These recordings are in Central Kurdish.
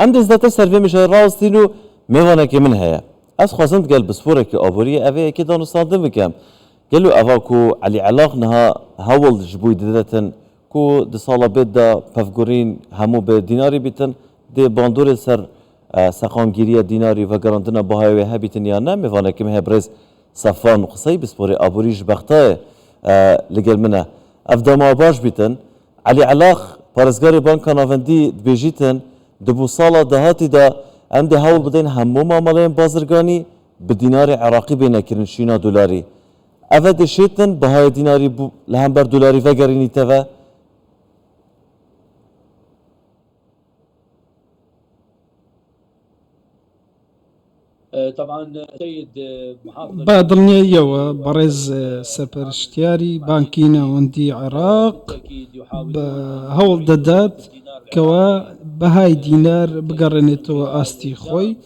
عند ذات سرفي مش راستينو ميوانا كمن هيا أس خازنت قال بسفورك أبوري أبي كده نصادم بكم قالوا أفاكو على علاقنا هول جبوي ددتن كو دي صالة بيدا بفقورين همو بديناري بيتن دي باندور سر ساقان گیری دیناری و گراندنا بهای هبیتن یا نه میوانه که مهبرز صفان قصی بسپوری آبوریش بخته لگل منه افدام آباش بیتن علی علاق پارزگاری بانک ناوندی دبیجیتن دبو سالا دهاتی دا ام ده هول بدین همو معاملین بازرگانی به دینار عراقی بینه کرن شینا دلاری اوه دشیتن بهای دیناری لهم بر دلاری و گرینی توه طبعا سيد محافظ بادرنيا يوا برز سپرشتياري بانكينا وندي عراق هول دادات كوا بهاي دينار بقرنتو استي خوي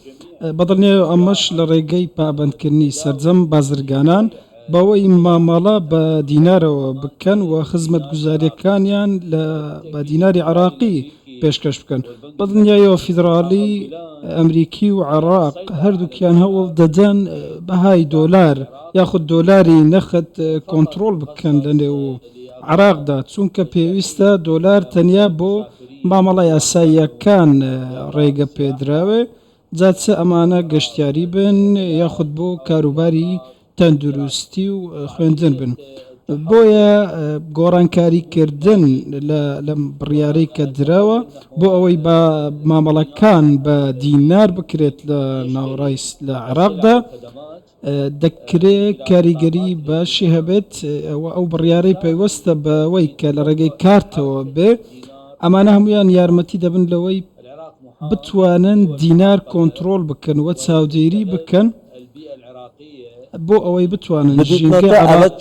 بادرنيا امش لريقي بابند كرني سرزم بازرگانان باوي مامالا بدينار بكن وخدمة گزاري كانيان بدينار عراقي پێشکەش بکەن بەدڵنیایەوە فیدرالی ئەمریکی و عێراق هەردووکیان هەوڵ دەدەن بەهای دۆلار یاخود دۆلاری نەخت کۆنتڕۆڵ بکەن لە نێو عێراقدا چونکە پێویستە دۆلار تەنیا بۆ مامەڵە یاساییەکان ڕێگە پێدراوێ جاچە ئەمانە گەشتیاری بن یاخود بۆ کاروباری تەندروستی و خوێندن بن بۆیە گۆڕانکاریکردن لە بڕیارەی کە دراوە بۆ ئەوەی بە مامەڵەکان بە دینار بکرێت لە ناوڕای لە عێراقدا دەکرێت کاریگەری باشی هەبێت ئەو بڕیارەی پێوەستە بەوەی کە لە ڕێگەی کارتەوە بێ ئەمانە هەمویان یارمەتی دەبن لەوەی بتوانن دینار کۆنتڕۆڵ بکەن وە چاودێری بکەن بۆ ئەوەی بتوانن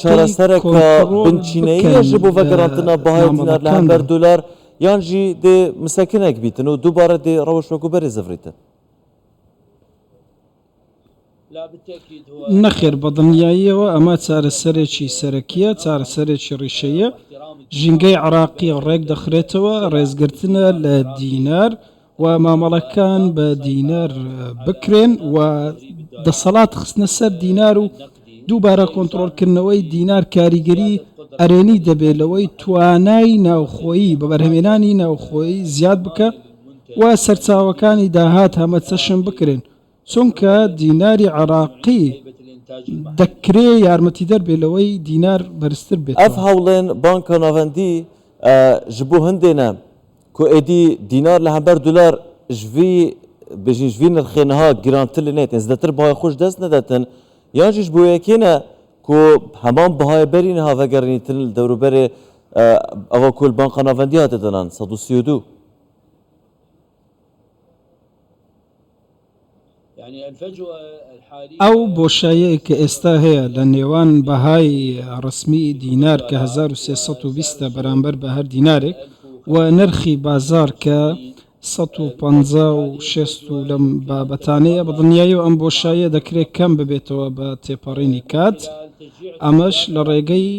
چارەسەرێکە بنچینەیە ji بۆ vegirandina بەهای دینار لە هەمبەر دۆلار یان jî dê misekinek bîtin û dubare dê reweş wekû berê zevritin نەخێر بەدڵنیاییەوە ئەمە چارەسەرێکی سەرەکیە چارەسەرێکی ڕیشەیە ژینگەی عێراقی ڕێک دەخرێتەوە ڕێزگرتنە لە دینار و مامەڵەکان بە دینار بکرێن و دەسەڵات خستنە سەر دینار و دووبارە کۆنتڕۆڵکردنەوەی دینار کاریگەری ئەرێنی دەبێت لەوەی توانای ناوخۆیی بە بەرهەمێنانی ناوخۆیی زیاد بکە و سەرچاوەکانی داهات هەمە چەشم بکرێن چونکە دیناری عێراقی دەکرێ یارمەتی دەربێت لەوەی دینار بەرزتر بێت ئەف هەوڵێن بانکە ناوەندی ji bo hindêne ku êdî dînar li hember dolar ji vî bêjin ji vî nirxê niha girantir li nêtin zêdetir bihayê xwe ji dest nedetin yan jî ji bo yekê ne ku heman bihayê berî niha vegerînîtin li dewroberê eva ku li banka navendî hate danan 132 ئەو بۆشایەیە کە ئێستا هەیە لە نێوان بەهای ڕسمی دینار کە 1320 بەرامبەر بە هەر دینارێک و نرخی بازار کە 156 لەم بابەتانەیە بەدڵنیاییەوە ئەم بۆشایە دەکرێت کەم ببێتەوە بە تێپەڕینی کات ئەمەش لە ڕێگەی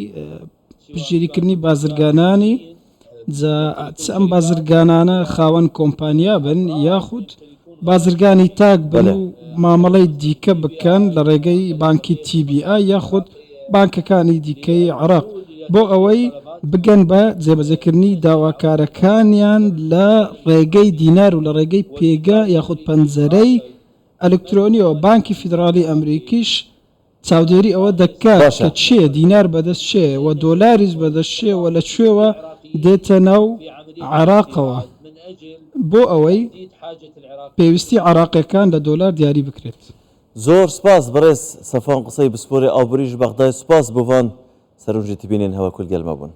پشگیریکردنی بازرگانانی ئەم بازرگانانە خاوەن کۆمپانیا بن یاخود بازرگانی تاک بن و مامەڵەی دیکە بکەن لە ڕێگەی بانکی TBI یاخود بانکەکانی دیکەی عێراق بۆ ئەوەی بگەن بە جێبەجێکردنی داواکارەکانیان لە ڕێگەی دینار و لە ڕێگەی پێگە یاخود پەنجەرەی ئەلکترۆنیەوە بانکی فیدرالی ئەمریکیش چاودێری ئەوە دەکات کە چێ دینار بەدەست چێ و دۆلاریش بەدەست چێ و لە کوێوە دێتە ناو عێراقەوە بۆ ئەوەی پێویستی عێراقیەکان لە دۆلار دیاری بکرێت زۆر سپاس بەڕێز سەفان قسەی بسپۆری ئابووریش بەغدای سپاس بۆ وان سەرنجێتی بینێن هەوە کولگەلمە بوون